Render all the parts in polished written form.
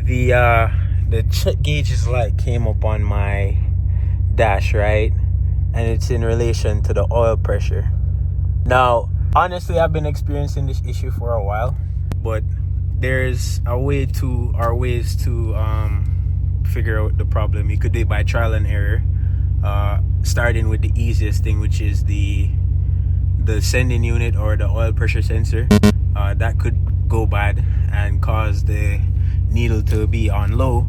the check gauge's light came up on my dash, right? And it's in relation to the oil pressure. Now, honestly, I've been experiencing this issue for a while, but there's a way to or ways to figure out the problem. You could do it by trial and error, starting with the easiest thing, which is the sending unit or the oil pressure sensor. That could go bad and cause the needle to be on low,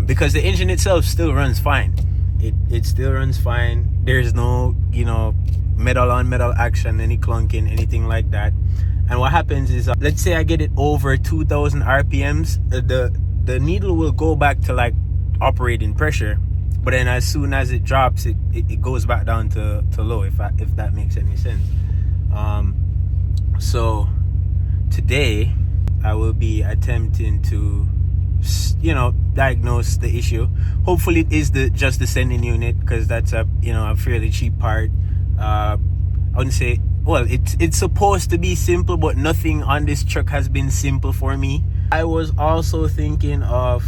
because the engine itself still runs fine. It still runs fine. There's no metal on metal action, any clunking, anything like that. And what happens is, let's say I get it over 2000 rpms, the needle will go back to like operating pressure, but then as soon as it drops, it goes back down to low, if that makes any sense. So today I will be attempting to diagnose the issue. Hopefully it is just the sending unit, because that's a fairly cheap part. I wouldn't say, well, it's supposed to be simple, but nothing on this truck has been simple for me. I was also thinking of,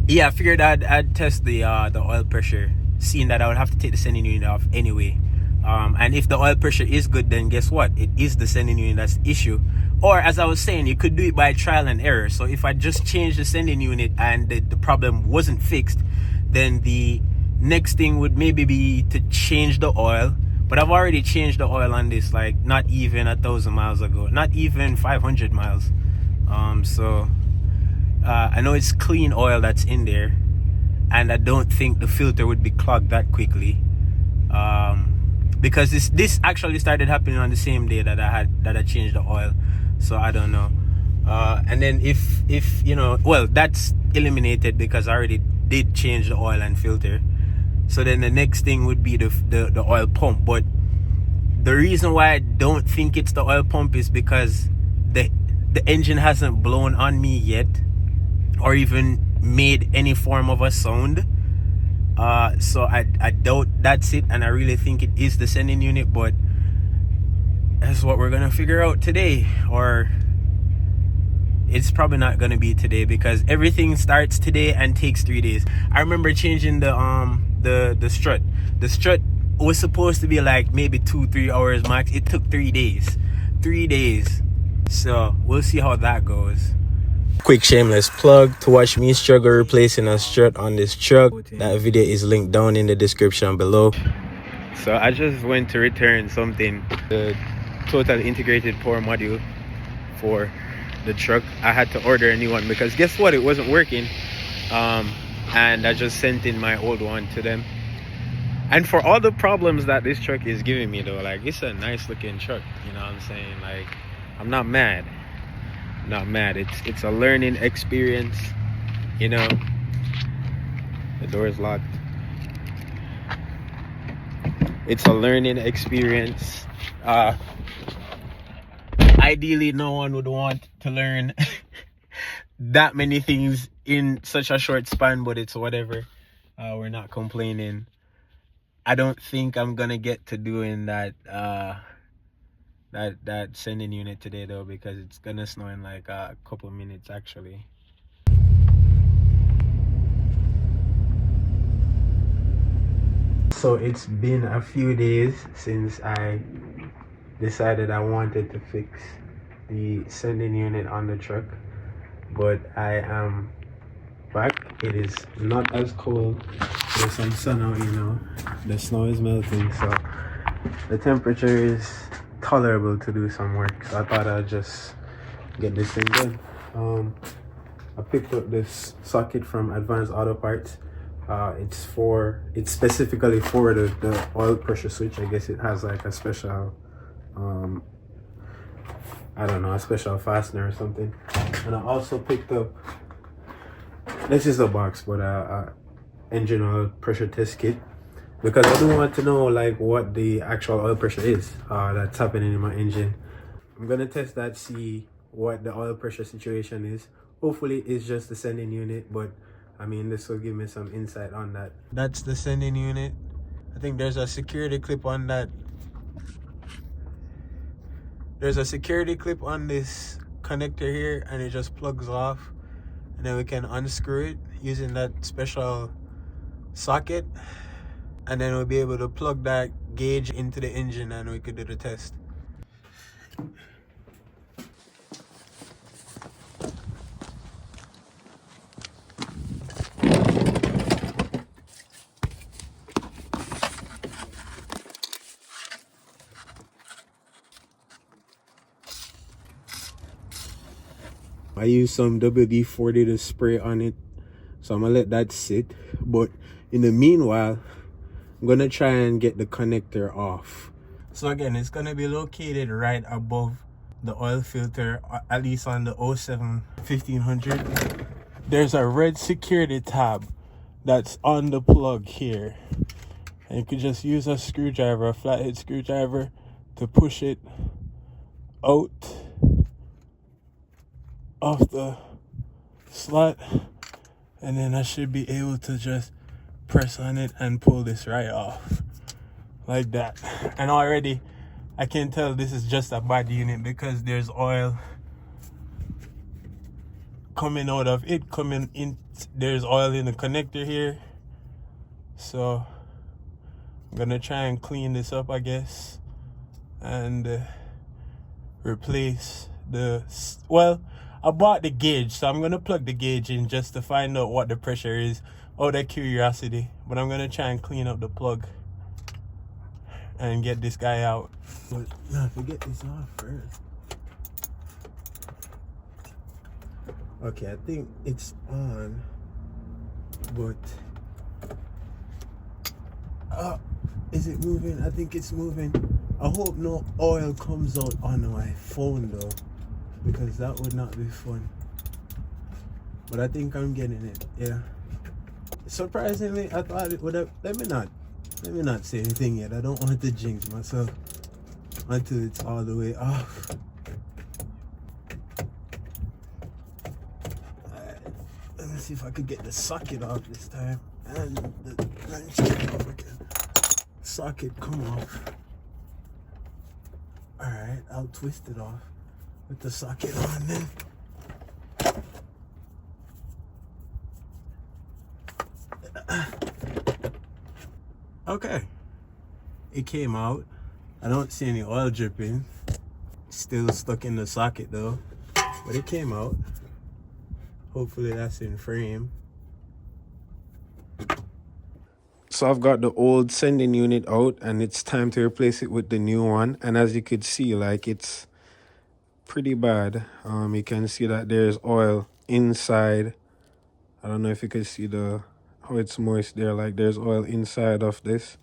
I figured I'd test the oil pressure, seeing that I would have to take the sending unit off anyway. And if the oil pressure is good, then guess what? It is the sending unit that's the issue. Or as I was saying, you could do it by trial and error. So if I just change the sending unit and the problem wasn't fixed, then the next thing would maybe be to change the oil. But I've already changed the oil on this, like not even 1,000 miles ago, not even 500 miles. So I know it's clean oil that's in there, and I don't think the filter would be clogged that quickly. Because this actually started happening on the same day that I changed the oil. So I don't know. And then if that's eliminated because I already did change the oil and filter. So then the next thing would be the oil pump. But the reason why I don't think it's the oil pump is because the engine hasn't blown on me yet, or even made any form of a sound. So I doubt that's it, and I really think it is the sending unit. But that's what we're gonna figure out today, or it's probably not gonna be today, because everything starts today and takes 3 days. I remember changing the strut. The strut was supposed to be like maybe 2-3 hours max. It took 3 days. 3 days. So we'll see how that goes. Quick shameless plug to watch me struggle replacing a strut on this truck. That video is linked down in the description below. So I just went to return something, the total integrated power module for the truck. I had to order a new one because guess what, it wasn't working. And I just sent in my old one to them. And for all the problems that this truck is giving me though, like, it's a nice looking truck, you know what I'm saying? Like, I'm not mad. It's a learning experience, The door is locked. It's a learning experience. Ideally, no one would want to learn that many things in such a short span, but it's whatever. We're not complaining. I don't think I'm gonna get to doing that sending unit today though, because it's gonna snow in like a couple minutes actually. So it's been a few days since I decided I wanted to fix the sending unit on the truck, but I am back. It is not as cold. There's some sun out, the snow is melting, so the temperature is tolerable to do some work. So I thought I'd just get this thing done. I picked up this socket from Advanced Auto Parts. It's specifically for the oil pressure switch. I guess it has like a special a special fastener or something. And I also picked up, this is a box, but engine oil pressure test kit, because I do want to know like what the actual oil pressure is that's happening in my engine. I'm gonna test that, see what the oil pressure situation is. Hopefully it's just the sending unit, but I mean, this will give me some insight on that. That's the sending unit. I think there's a security clip on that. There's a security clip on this connector here, and it just plugs off. and then we can unscrew it using that special socket, and then we'll be able to plug that gauge into the engine and we could do the test. I use some WD-40 to spray on it, so I'm gonna let that sit. But in the meanwhile, I'm gonna try and get the connector off. So again, it's gonna be located right above the oil filter, at least on the 07 1500. There's a red security tab that's on the plug here, and you could just use a screwdriver, a flathead screwdriver, to push it out of the slot, and then I should be able to just press on it and pull this right off like that. And already I can tell this is just a bad unit because there's oil coming out of it, coming in. There's oil in the connector here, so I'm gonna try and clean this up, I guess, and replace the, well, I bought the gauge, so I'm gonna plug the gauge in just to find out what the pressure is, out of curiosity. But I'm gonna try and clean up the plug and get this guy out. But I have to get this off first. Okay, I think it's on, but is it moving? I think it's moving. I hope no oil comes out on my phone though, because that would not be fun. But I think I'm getting it. Yeah. Surprisingly, I thought it would have. Let me not say anything yet. I don't want to jinx myself until it's all the way off. Let me see if I could get the socket off this time, and the wrench off again. Socket come off. Alright, I'll twist it off with the socket on then. Okay, it came out. I don't see any oil dripping. Still stuck in the socket though, but it came out. Hopefully that's in frame. So I've got the old sending unit out, and it's time to replace it with the new one. And as you could see, like, it's pretty bad. You can see that there's oil inside. I don't know if you can see how it's moist there. Like, there's oil inside of this,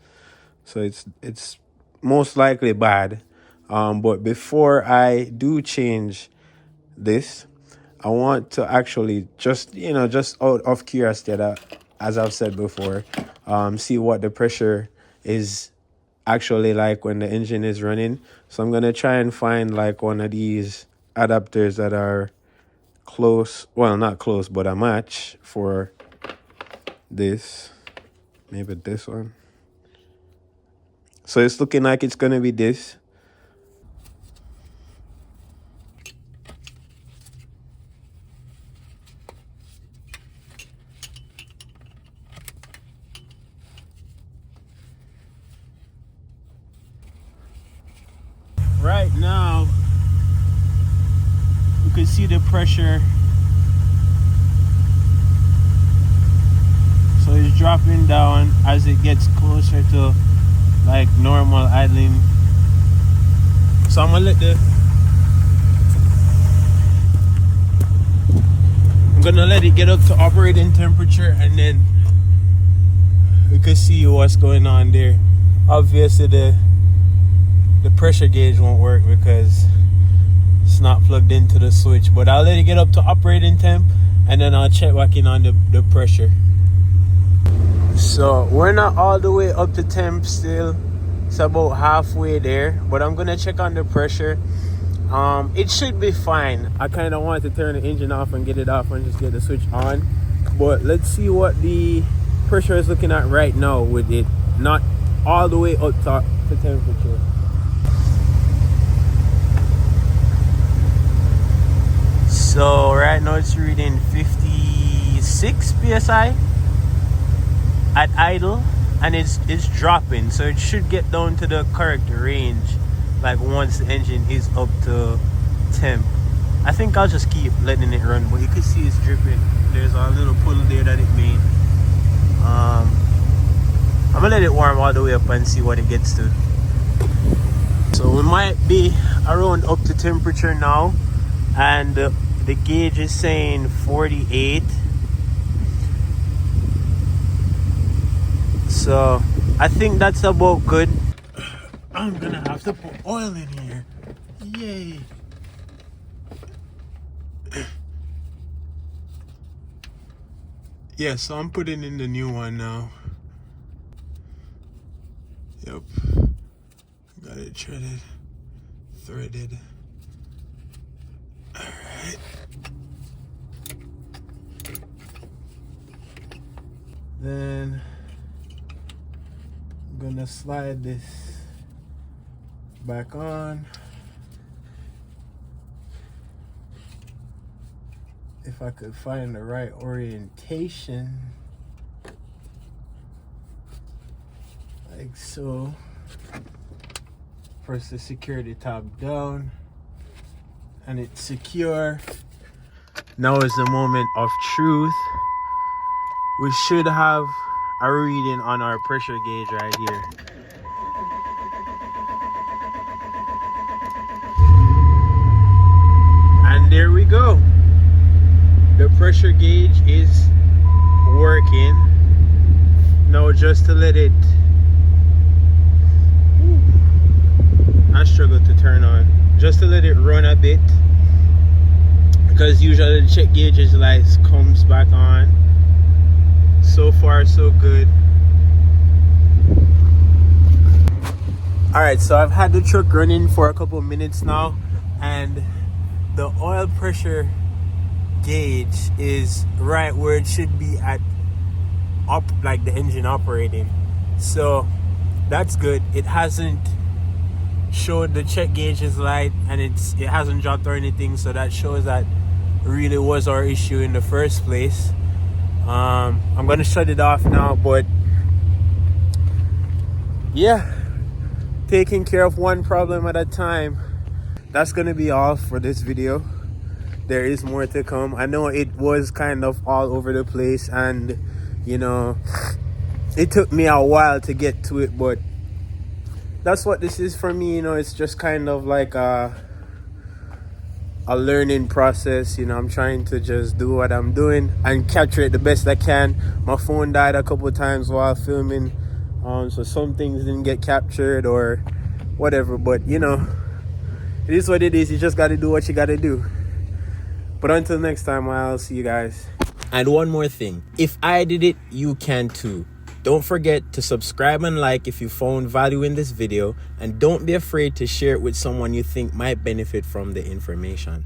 so it's most likely bad. But before I do change this, I want to actually just out of curiosity, that, as I've said before, see what the pressure is actually like when the engine is running. So I'm gonna try and find like one of these adapters that are close, well, not close, but a match for this. Maybe this one. So it's looking like it's gonna be this. Right now, you can see the pressure. So it's dropping down as it gets closer to like normal idling. So I'm gonna let it get up to operating temperature, and then we can see what's going on there. Obviously the pressure gauge won't work because it's not plugged into the switch, but I'll let it get up to operating temp, and then I'll check back in on the pressure. So we're not all the way up to temp still. It's about halfway there, but I'm gonna check on the pressure. It should be fine. I kind of want to turn the engine off and get it off and just get the switch on, but let's see what the pressure is looking at right now with it not all the way up to temperature. So right now it's reading 56 psi at idle, and it's dropping, so it should get down to the correct range like once the engine is up to temp. I think I'll just keep letting it run, but you can see it's dripping. There's a little puddle there that it made. I'm gonna let it warm all the way up and see what it gets to. So we might be around up to temperature now, and the gauge is saying 48. So I think that's about good. I'm gonna have to put oil in here. Yay. Yeah, so I'm putting in the new one now. Yep. Got it threaded. Alright. Then I'm gonna slide this back on. If I could find the right orientation, like so. Press the security tab down, and it's secure. Now is the moment of truth. We should have a reading on our pressure gauge right here. And there we go. The pressure gauge is working. Now just to let it, I struggle to turn on, just to let it run a bit, because usually the check gauge's lights comes back on. So far so good. Alright, so I've had the truck running for a couple minutes now, and the oil pressure gauge is right where it should be at like the engine operating. So that's good. It hasn't showed the check gauge's light, and it hasn't dropped or anything, so that shows that really was our issue in the first place. I'm gonna shut it off now, but yeah, taking care of one problem at a time. That's gonna be all for this video. There is more to come. I know it was kind of all over the place, and you know, it took me a while to get to it, but that's what this is for me. You know, it's just kind of like a learning process. You know, I'm trying to just do what I'm doing and capture it the best I can. My phone died a couple of times while filming, so some things didn't get captured or whatever, but you know, it is what it is. You just got to do what you got to do. But until next time, I'll see you guys. And one more thing, if I did it, you can too. Don't forget to subscribe and like if you found value in this video, and don't be afraid to share it with someone you think might benefit from the information.